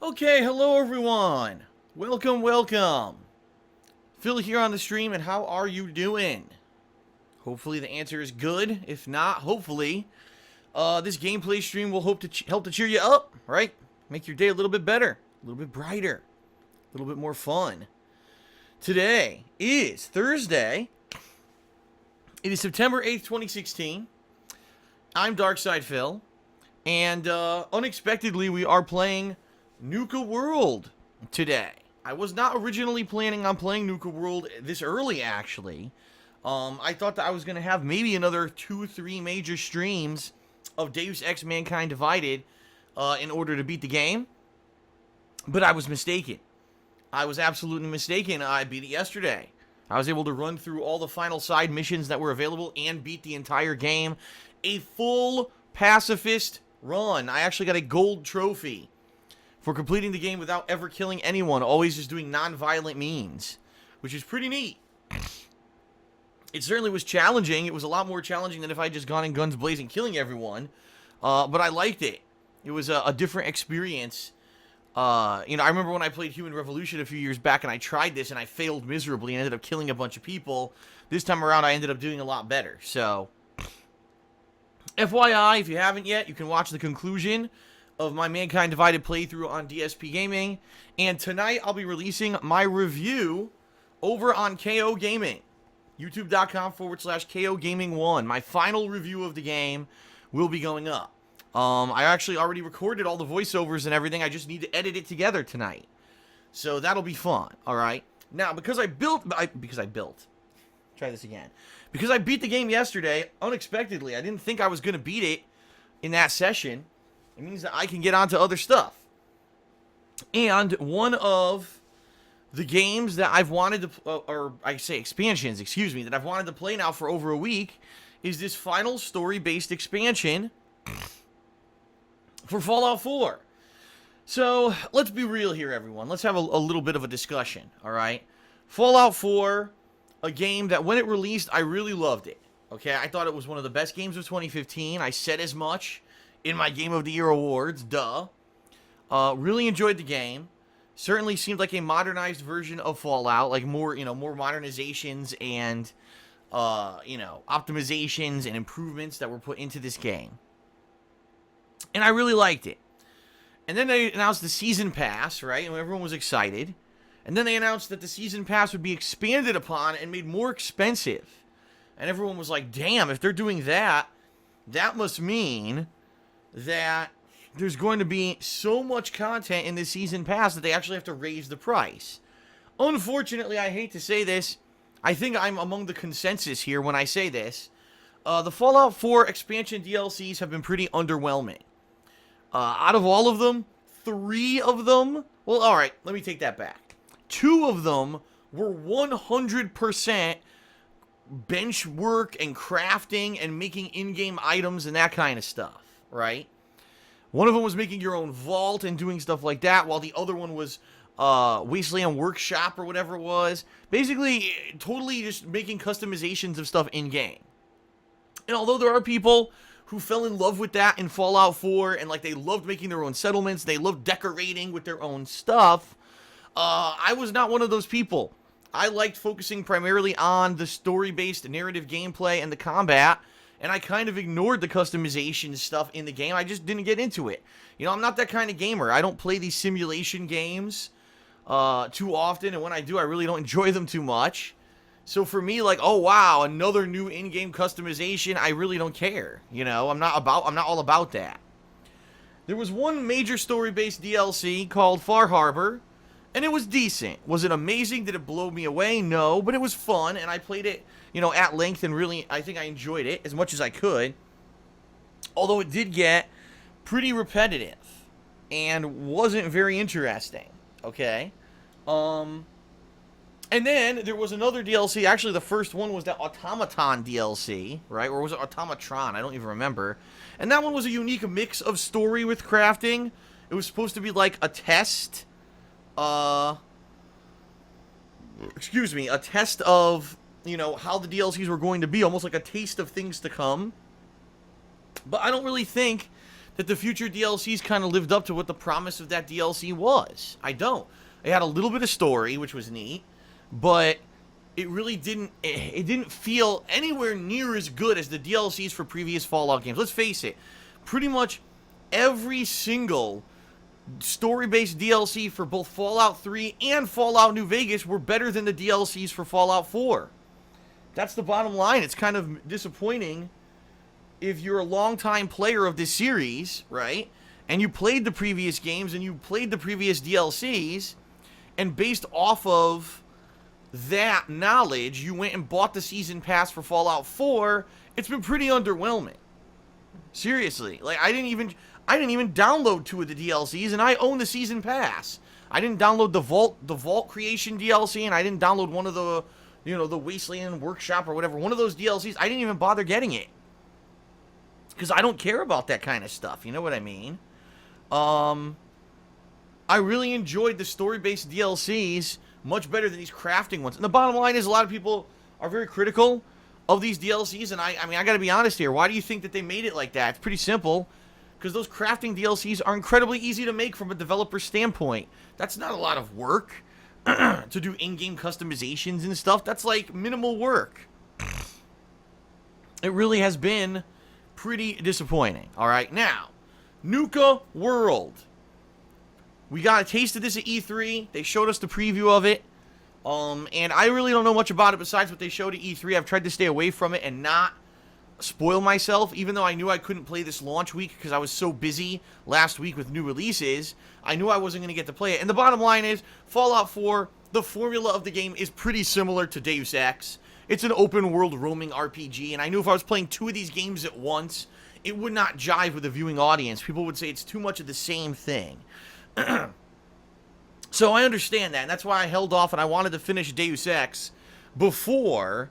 Okay, hello everyone. Welcome. Phil here on the stream, and how are you doing? Hopefully the answer is good. If not, hopefully this gameplay stream will help to cheer you up, right? Make your day a little bit better, a little bit brighter, a little bit more fun. Today is Thursday. It is September 8th, 2016. I'm Darkside Phil, and unexpectedly we are playing nuka-world today. I was not originally planning on playing nuka-world this early, actually. I thought that I was going to have maybe another 2-3 major streams of Deus Ex Mankind Divided in order to beat the game. But I was mistaken. I was absolutely mistaken. I beat it yesterday. I was able to run through all the final side missions that were available and beat the entire game. A full pacifist run. I actually got a gold trophy for completing the game without ever killing anyone, always just doing non-violent means, which is pretty neat. It certainly was challenging. It was a lot more challenging than if I just gone in guns blazing killing everyone, but I liked it. It was a different experience. I remember when I played Human Revolution a few years back and I tried this and I failed miserably and ended up killing a bunch of people. This time around I ended up doing a lot better. So, FYI, if you haven't yet, you can watch the conclusion of my Mankind Divided playthrough on DSPGaming. And tonight I'll be releasing my review over on KO Gaming. YouTube.com/KOGaming1. My final review of the game will be going up. I actually already recorded all the voiceovers and everything. I just need to edit it together tonight. So that'll be fun, alright? Now, because I beat the game yesterday, unexpectedly, I didn't think I was going to beat it in that session. It means that I can get on to other stuff. And one of the games that I've wanted to, expansions, that I've wanted to play now for over a week, is this final story-based expansion for Fallout 4. So, let's be real here, everyone. Let's have a little bit of a discussion, alright? Fallout 4, a game that when it released, I really loved it. Okay, I thought it was one of the best games of 2015. I said as much in my Game of the Year awards, really enjoyed the game. Certainly seemed like a modernized version of Fallout, like more modernizations and, optimizations and improvements that were put into this game. And I really liked it. And then they announced the Season Pass, right? And everyone was excited. And then they announced that the Season Pass would be expanded upon and made more expensive. And everyone was like, damn, if they're doing that, that must mean that there's going to be so much content in this Season Pass that they actually have to raise the price. Unfortunately, I hate to say this, I think I'm among the consensus here when I say this. The Fallout 4 expansion DLCs have been pretty underwhelming. Out of all of them, 3 of them... Well, alright, let me take that back. 2 of them were 100% bench work and crafting and making in-game items and that kind of stuff, right? One of them was making your own vault and doing stuff like that, while the other one was Wasteland Workshop or whatever it was. Basically, totally just making customizations of stuff in-game. And although there are people who fell in love with that in Fallout 4, and like they loved making their own settlements, they loved decorating with their own stuff, I was not one of those people. I liked focusing primarily on the story-based narrative gameplay and the combat, and I kind of ignored the customization stuff in the game. I just didn't get into it. I'm not that kind of gamer. I don't play these simulation games too often, and when I do, I really don't enjoy them too much. So for me, like, oh wow, another new in-game customization, I really don't care. I'm not all about that. There was one major story-based DLC called Far Harbor, and it was decent. Was it amazing? Did it blow me away? No, but it was fun, and I played it, at length, and really, I think I enjoyed it as much as I could. Although it did get pretty repetitive, and wasn't very interesting, okay? And then there was another DLC. Actually, the first one was that Automaton DLC, right? Or was it Automatron? I don't even remember. And that one was a unique mix of story with crafting. It was supposed to be like a test. A test of, how the DLCs were going to be. Almost like a taste of things to come. But I don't really think that the future DLCs kind of lived up to what the promise of that DLC was. I don't. It had a little bit of story, which was neat, but it really didn't. It didn't feel anywhere near as good as the DLCs for previous Fallout games. Let's face it. Pretty much every single story-based DLC for both Fallout 3 and Fallout New Vegas were better than the DLCs for Fallout 4. That's the bottom line. It's kind of disappointing if you're a longtime player of this series, right? And you played the previous games and you played the previous DLCs, and based off of that knowledge, you went and bought the season pass for Fallout 4. It's been pretty underwhelming. Seriously, like I didn't even download 2 of the DLCs, and I own the season pass. I didn't download the vault creation DLC, and I didn't download one of the, the Wasteland Workshop or whatever, one of those DLCs. I didn't even bother getting it because I don't care about that kind of stuff. You know what I mean? I really enjoyed the story-based DLCs much better than these crafting ones. And the bottom line is, a lot of people are very critical of these DLCs, and I mean, I gotta be honest here. Why do you think that they made it like that? It's pretty simple. Because those crafting DLCs are incredibly easy to make from a developer standpoint. That's not a lot of work to do in-game customizations and stuff. That's like minimal work. It really has been pretty disappointing. All right, now, nuka-world. We got a taste of this at E3. They showed us the preview of it. And I really don't know much about it besides what they showed at E3. I've tried to stay away from it and not spoil myself, even though I knew I couldn't play this launch week because I was so busy last week with new releases. I knew I wasn't going to get to play it. And the bottom line is, Fallout 4, the formula of the game is pretty similar to Deus Ex. It's an open world roaming RPG, and I knew if I was playing 2 of these games at once, it would not jive with a viewing audience. People would say it's too much of the same thing. So I understand that, and that's why I held off, and I wanted to finish Deus Ex before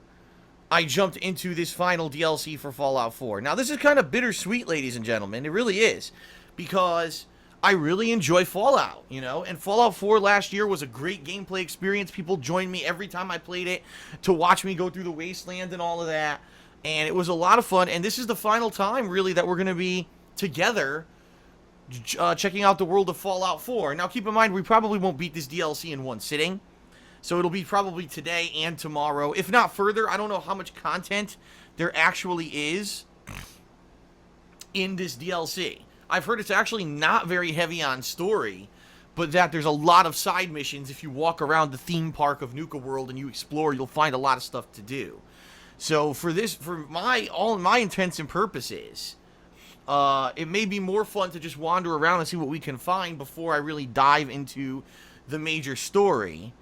I jumped into this final DLC for Fallout 4. Now, this is kind of bittersweet, ladies and gentlemen. It really is, because I really enjoy Fallout, and Fallout 4 last year was a great gameplay experience. People joined me every time I played it to watch me go through the wasteland and all of that, and it was a lot of fun, and this is the final time, really, that we're going to be together checking out the world of Fallout 4. Now, keep in mind, we probably won't beat this DLC in one sitting. So it'll be probably today and tomorrow. If not further, I don't know how much content there actually is in this DLC. I've heard it's actually not very heavy on story, but that there's a lot of side missions. If you walk around the theme park of nuka-world and you explore, you'll find a lot of stuff to do. So for all my intents and purposes, it may be more fun to just wander around and see what we can find before I really dive into the major story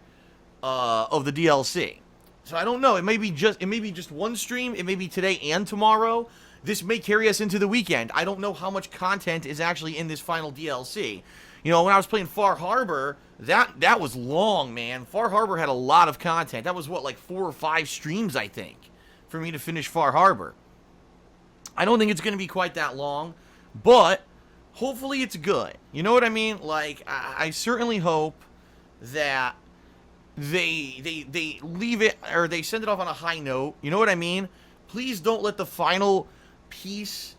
of the DLC. So I don't know. It may be just one stream. It may be today and tomorrow. This may carry us into the weekend. I don't know how much content is actually in this final DLC. When I was playing Far Harbor, that was long, man. Far Harbor had a lot of content. That was like 4 or 5 streams, I think, for me to finish Far Harbor. I don't think it's going to be quite that long, but hopefully it's good. You know what I mean? Like, I certainly hope that they leave it, or they send it off on a high note. You know what I mean? Please don't let the final piece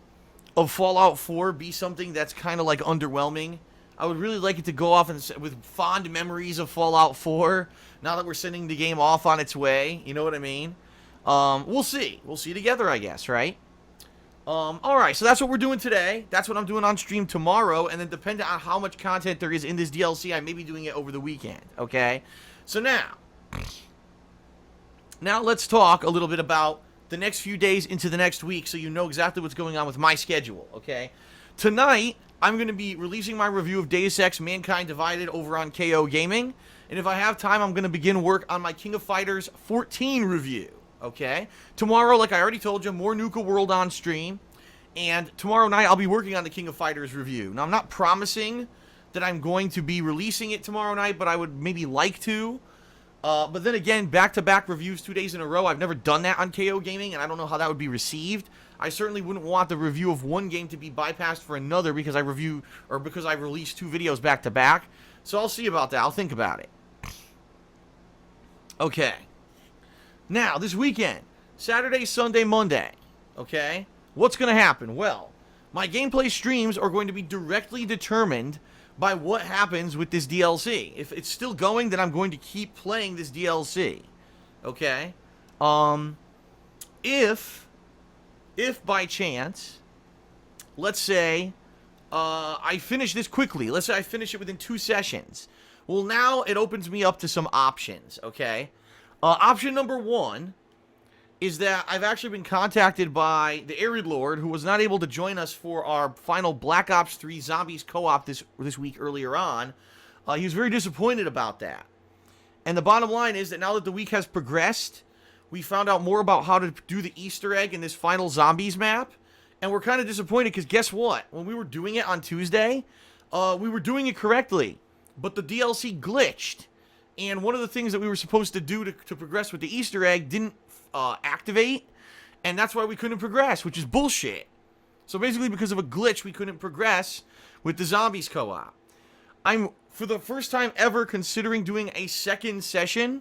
of Fallout 4 be something that's kind of like underwhelming. I would really like it to go off with fond memories of Fallout 4 now that we're sending the game off on its way. You know what I mean? We'll see. We'll see together, I guess, right? Alright, so that's what we're doing today. That's what I'm doing on stream tomorrow, and then depending on how much content there is in this DLC, I may be doing it over the weekend, okay? So now let's talk a little bit about the next few days into the next week so you know exactly what's going on with my schedule, okay? Tonight, I'm going to be releasing my review of Deus Ex Mankind Divided over on KO Gaming, and if I have time, I'm going to begin work on my King of Fighters 14 review, okay? Tomorrow, like I already told you, more nuka-world on stream, and tomorrow night, I'll be working on the King of Fighters review. Now, I'm not promising that I'm going to be releasing it tomorrow night, but I would maybe like to. But then again, back-to-back reviews 2 days in a row. I've never done that on KO Gaming, and I don't know how that would be received. I certainly wouldn't want the review of one game to be bypassed for another because I release 2 videos back-to-back. So I'll see about that. I'll think about it. Okay. Now, this weekend, Saturday, Sunday, Monday, okay? What's going to happen? Well, My gameplay streams are going to be directly determined by what happens with this DLC. If it's still going, then I'm going to keep playing this DLC. Okay? If by chance, let's say, I finish this quickly. Let's say I finish it within 2 sessions. Well, now it opens me up to some options, okay? Option number 1 is that I've actually been contacted by the Arid Lord, who was not able to join us for our final Black Ops 3 Zombies co-op this week earlier on. He was very disappointed about that. And the bottom line is that now that the week has progressed, we found out more about how to do the Easter egg in this final Zombies map. And we're kind of disappointed because guess what? When we were doing it on Tuesday, we were doing it correctly. But the DLC glitched. And one of the things that we were supposed to do to progress with the Easter egg didn't activate, and that's why we couldn't progress, which is bullshit. So basically, because of a glitch, we couldn't progress with the Zombies co-op. I'm, for the first time ever, considering doing a second session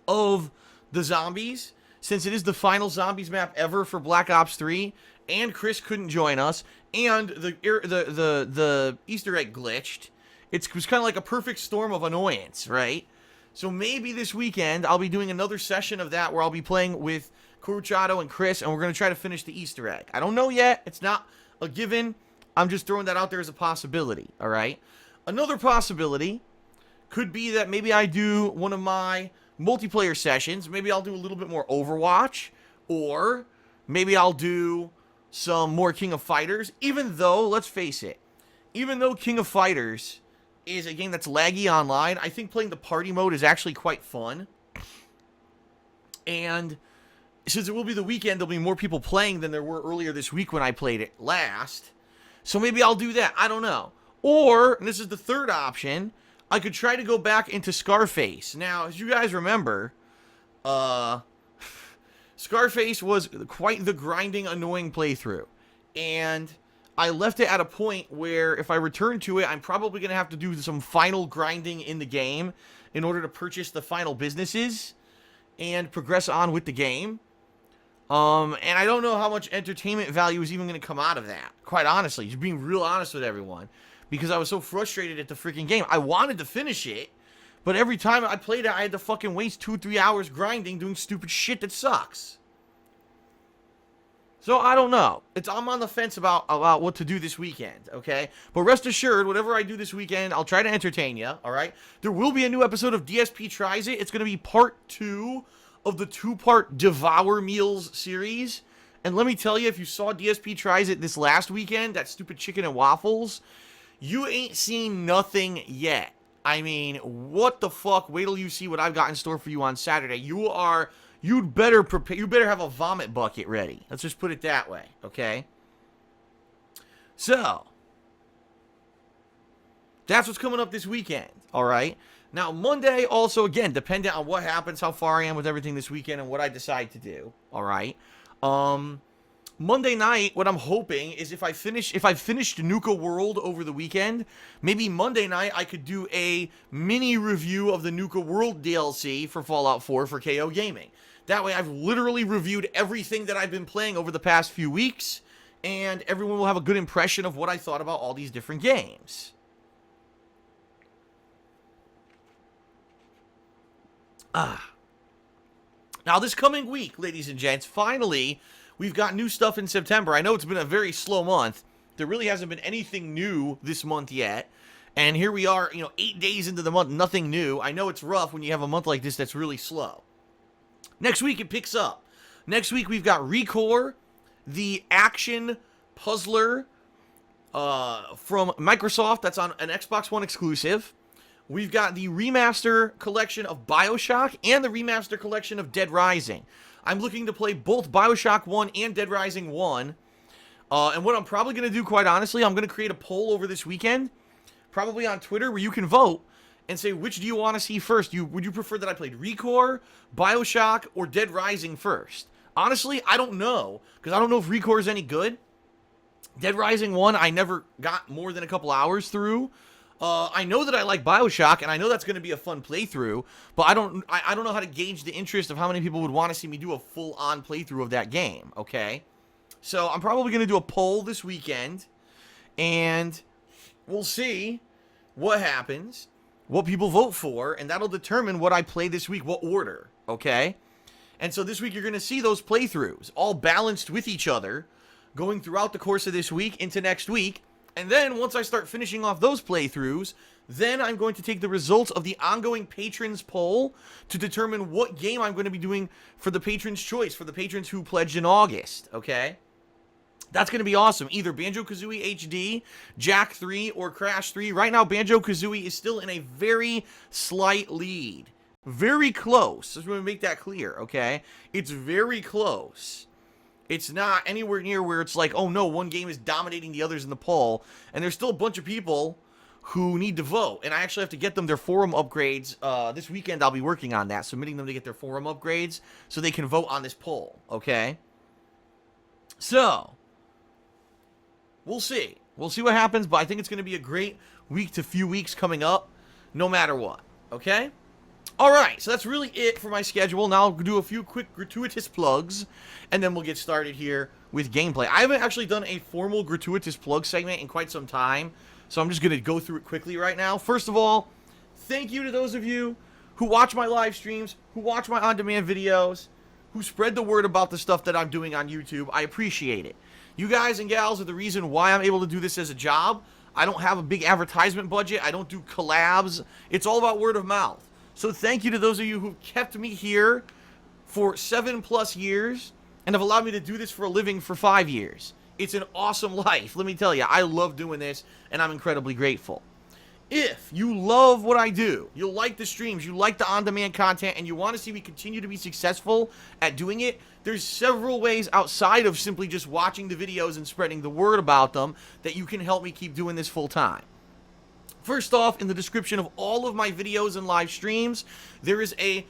of the Zombies, since it is the final Zombies map ever for Black Ops 3, and Chris couldn't join us, and the Easter egg glitched. It was kind of like a perfect storm of annoyance, right? So maybe this weekend, I'll be doing another session of that where I'll be playing with Coruchado and Chris, and we're going to try to finish the Easter egg. I don't know yet. It's not a given. I'm just throwing that out there as a possibility, all right? Another possibility could be that maybe I do one of my multiplayer sessions. Maybe I'll do a little bit more Overwatch, or maybe I'll do some more King of Fighters, even though, let's face it, even though King of Fighters is a game that's laggy online, I think playing the party mode is actually quite fun. And since it will be the weekend, there'll be more people playing than there were earlier this week when I played it last. So maybe I'll do that. I don't know. Or, and this is the third option, I could try to go back into Scarface. Now, as you guys remember, Scarface was quite the grinding, annoying playthrough. And I left it at a point where if I return to it, I'm probably going to have to do some final grinding in the game in order to purchase the final businesses and progress on with the game. And I don't know how much entertainment value is even going to come out of that, quite honestly. Just being real honest with everyone. Because I was so frustrated at the freaking game. I wanted to finish it, but every time I played it, I had to fucking waste 2-3 hours grinding doing stupid shit that sucks. So, I don't know. I'm on the fence about what to do this weekend, okay? But rest assured, whatever I do this weekend, I'll try to entertain you, alright? There will be a new episode of DSP Tries It. It's going to be part 2 of the 2-part Devour Meals series. And let me tell you, if you saw DSP Tries It this last weekend, that stupid chicken and waffles, you ain't seen nothing yet. I mean, what the fuck? Wait till you see what I've got in store for you on Saturday. You'd better prepare. You better have a vomit bucket ready. Let's just put it that way, okay? So, that's what's coming up this weekend, all right? Now, Monday also, again, dependent on what happens, how far I am with everything this weekend, and what I decide to do, all right? Monday night, what I'm hoping is if I finished nuka-world over the weekend, maybe Monday night I could do a mini review of the nuka-world DLC for Fallout 4 for KO Gaming. That way I've literally reviewed everything that I've been playing over the past few weeks, and everyone will have a good impression of what I thought about all these different games. Now this coming week, ladies and gents, finally, we've got new stuff in September. I know it's been a very slow month. There really hasn't been anything new this month yet. And here we are, 8 days into the month, nothing new. I know it's rough when you have a month like this that's really slow. Next week, it picks up. Next week, we've got Recore, the action puzzler from Microsoft. That's on an Xbox One exclusive. We've got the remaster collection of BioShock and the remaster collection of Dead Rising. I'm looking to play both BioShock 1 and Dead Rising 1. And what I'm probably going to do, quite honestly, I'm going to create a poll over this weekend, probably on Twitter, where you can vote and say, which do you want to see first? Would you prefer that I played Recore, BioShock, or Dead Rising first? Honestly, I don't know, because I don't know if Recore is any good. Dead Rising 1, I never got more than a couple hours through. I know that I like BioShock, and I know that's going to be a fun playthrough, but I don't know how to gauge the interest of how many people would want to see me do a full-on playthrough of that game, okay? So I'm probably going to do a poll this weekend, and we'll see what happens, what people vote for, and that'll determine what I play this week, what order, okay? And so this week you're going to see those playthroughs all balanced with each other going throughout the course of this week into next week. And then once I start finishing off those playthroughs, then I'm going to take the results of the ongoing patrons poll to determine what game I'm going to be doing for the patrons' choice, for the patrons who pledged in August, okay? That's going to be awesome. Either Banjo-Kazooie HD, Jak 3, or Crash 3. Right now, Banjo-Kazooie is still in a very slight lead. Very close. Just want to make that clear, okay? It's very close. It's not anywhere near where it's like, oh no, one game is dominating the others in the poll. And there's still a bunch of people who need to vote. And I actually have to get them their forum upgrades. This weekend I'll be working on that, submitting them to get their forum upgrades so they can vote on this poll, okay? So, we'll see. We'll see what happens, but I think it's going to be a great week to few weeks coming up, no matter what, okay? Alright, so that's really it for my schedule. Now I'll do a few quick gratuitous plugs, and then we'll get started here with gameplay. I haven't actually done a formal gratuitous plug segment in quite some time, so I'm just going to go through it quickly right now. First of all, thank you to those of you who watch my live streams, who watch my on-demand videos, who spread the word about the stuff that I'm doing on YouTube. I appreciate it. You guys and gals are the reason why I'm able to do this as a job. I don't have a big advertisement budget. I don't do collabs. It's all about word of mouth. So thank you to those of you who kept me here for 7+ years and have allowed me to do this for a living for 5 years. It's an awesome life. Let me tell you, I love doing this, and I'm incredibly grateful. If you love what I do, you like the streams, you like the on-demand content, and you want to see me continue to be successful at doing it, there's several ways outside of simply just watching the videos and spreading the word about them that you can help me keep doing this full time. First off, in the description of all of my videos and live streams, there is a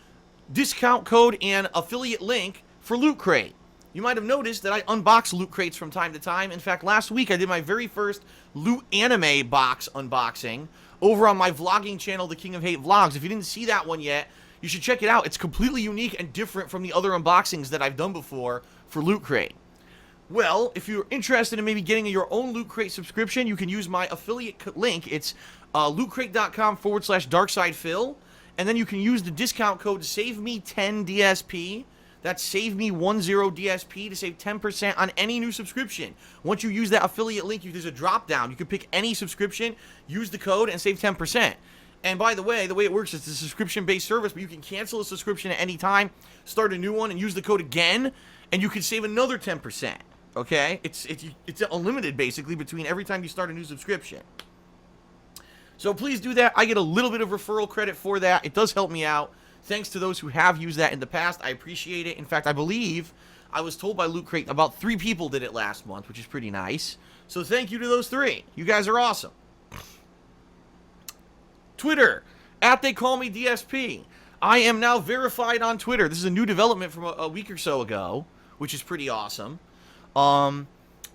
discount code and affiliate link for Loot Crate. You might have noticed that I unbox Loot Crates from time to time. In fact, last week I did my very first Loot Anime box unboxing over on my vlogging channel, The King of Hate Vlogs. If you didn't see that one yet, you should check it out. It's completely unique and different from the other unboxings that I've done before for Loot Crate. Well, if you're interested in maybe getting your own Loot Crate subscription, you can use my affiliate link. It's lootcrate.com/darksidephil, and then you can use the discount code SAVEME10DSP. That's SAVEME10DSP to save 10% on any new subscription. Once you use that affiliate link, there's a drop down. You can pick any subscription, use the code, and save 10%. And by the way it works is it's a subscription-based service, but you can cancel a subscription at any time, start a new one, and use the code again, and you can save another 10%. Okay? It's unlimited, basically, between every time you start a new subscription. So please do that. I get a little bit of referral credit for that. It does help me out. Thanks to those who have used that in the past. I appreciate it. In fact, I believe I was told by Loot Crate about 3 people did it last month, which is pretty nice. So thank you to those 3. You guys are awesome. Twitter, @TheyCallMeDSP. I am now verified on Twitter. This is a new development from a week or so ago, which is pretty awesome.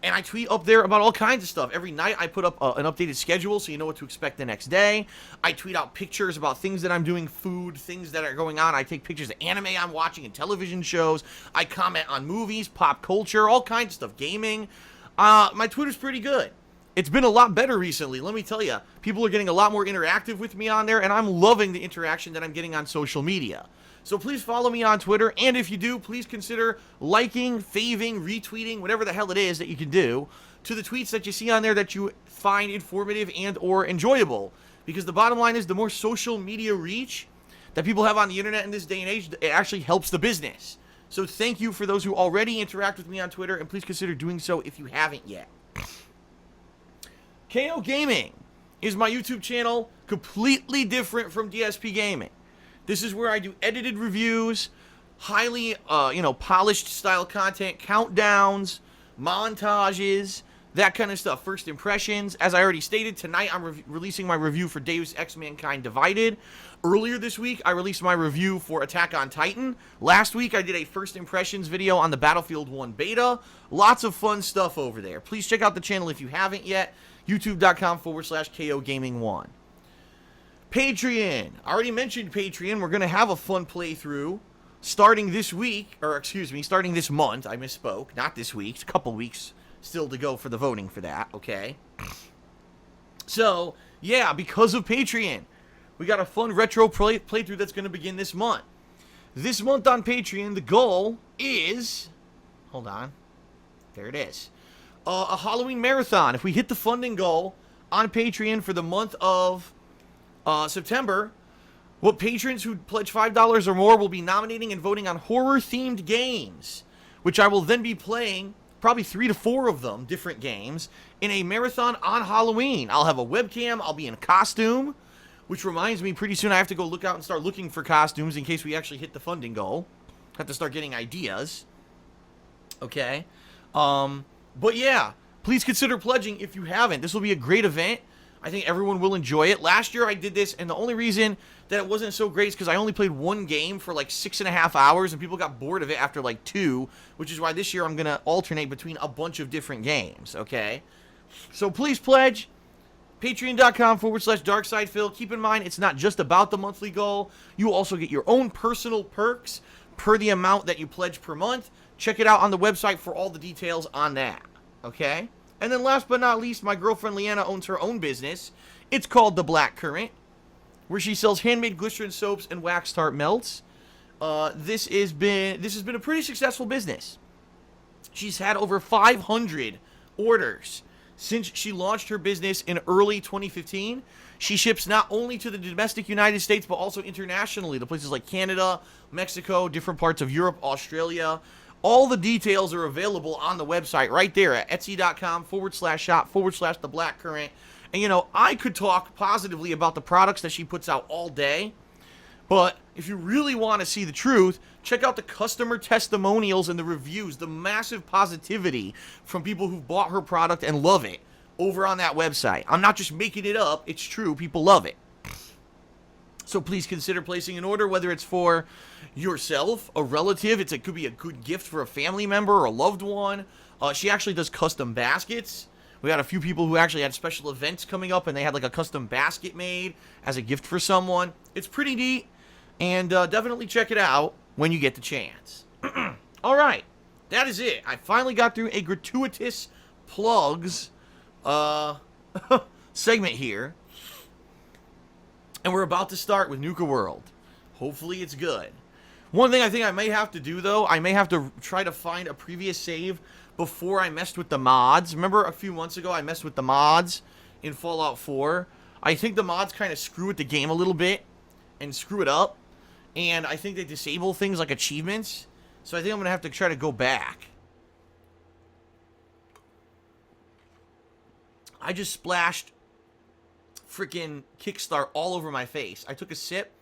And I tweet up there about all kinds of stuff. Every night I put up an updated schedule so you know what to expect the next day. I tweet out pictures about things that I'm doing, food, things that are going on. I take pictures of anime I'm watching and television shows. I comment on movies, pop culture, all kinds of stuff, gaming. My Twitter's pretty good. It's been a lot better recently, let me tell you. People are getting a lot more interactive with me on there, and I'm loving the interaction that I'm getting on social media. So please follow me on Twitter, and if you do, please consider liking, faving, retweeting, whatever the hell it is that you can do, to the tweets that you see on there that you find informative and or enjoyable. Because the bottom line is, the more social media reach that people have on the internet in this day and age, it actually helps the business. So thank you for those who already interact with me on Twitter, and please consider doing so if you haven't yet. KO Gaming is my YouTube channel, completely different from DSPGaming. This is where I do edited reviews, highly, polished style content, countdowns, montages, that kind of stuff. First impressions. As I already stated, tonight I'm releasing my review for Deus Ex Mankind Divided. Earlier this week, I released my review for Attack on Titan. Last week, I did a first impressions video on the Battlefield 1 beta. Lots of fun stuff over there. Please check out the channel if you haven't yet. youtube.com/KOGaming1. Patreon. I already mentioned Patreon. We're going to have a fun playthrough starting this week, or excuse me, starting this month, I misspoke, not this week, it's a couple weeks still to go for the voting for that, okay? So, yeah, because of Patreon, we got a fun retro playthrough that's going to begin this month. This month on Patreon, the goal is, hold on, there it is, a Halloween marathon. If we hit the funding goal on Patreon for the month of September, what patrons who pledge $5 or more will be nominating and voting on horror-themed games, which I will then be playing, probably 3 to 4 of them, different games, in a marathon on Halloween. I'll have a webcam, I'll be in a costume, which reminds me, pretty soon I have to go look out and start looking for costumes in case we actually hit the funding goal. Have to start getting ideas. Okay? But yeah, please consider pledging if you haven't. This will be a great event. I think everyone will enjoy it. Last year I did this, and the only reason that it wasn't so great is because I only played one game for like 6.5 hours, and people got bored of it after like 2, which is why this year I'm going to alternate between a bunch of different games, okay? So please pledge. Patreon.com/DarkSidePhil. Keep in mind, it's not just about the monthly goal. You also get your own personal perks per the amount that you pledge per month. Check it out on the website for all the details on that, okay? And then last but not least, my girlfriend Leanna owns her own business. It's called The Black Current, where she sells handmade glycerin soaps and wax tart melts. This has been a pretty successful business. She's had over 500 orders since she launched her business in early 2015. She ships not only to the domestic United States, but also internationally to places like Canada, Mexico, different parts of Europe, Australia. All the details are available on the website right there at etsy.com/shop/The Black Current. And, you know, I could talk positively about the products that she puts out all day, but if you really want to see the truth, check out the customer testimonials and the reviews, the massive positivity from people who've bought her product and love it over on that website. I'm not just making it up. It's true. People love it. So please consider placing an order, whether it's for yourself, a relative. It could be a good gift for a family member or a loved one. She actually does custom baskets. We got a few people who actually had special events coming up, and they had like a custom basket made as a gift for someone. It's pretty neat, and definitely check it out when you get the chance. All right, that is it. I finally got through a gratuitous plugs segment here. And we're about to start with nuka-world. Hopefully it's good. One thing I think I may have to do, though, I may have to try to find a previous save before I messed with the mods. Remember a few months ago I messed with the mods in Fallout 4? I think the mods kind of screw with the game a little bit and screw it up. And I think they disable things like achievements. So I think I'm going to have to try to go back. I just splashed freaking Kickstart all over my face. I took a sip,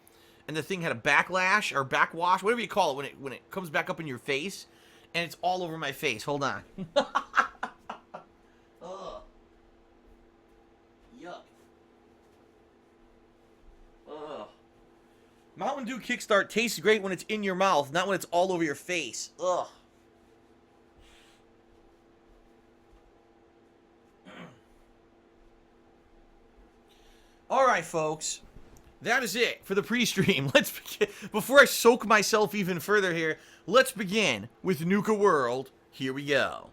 and the thing had a backlash or backwash, whatever you call it, when it comes back up in your face, and it's all over my face. Hold on. Ugh. Yuck. Ugh. Mountain Dew Kickstart tastes great when it's in your mouth, not when it's all over your face. Ugh. All right, folks, that is it for the pre-stream. Let's begin. Before I soak myself even further here, let's begin with nuka-world. Here we go.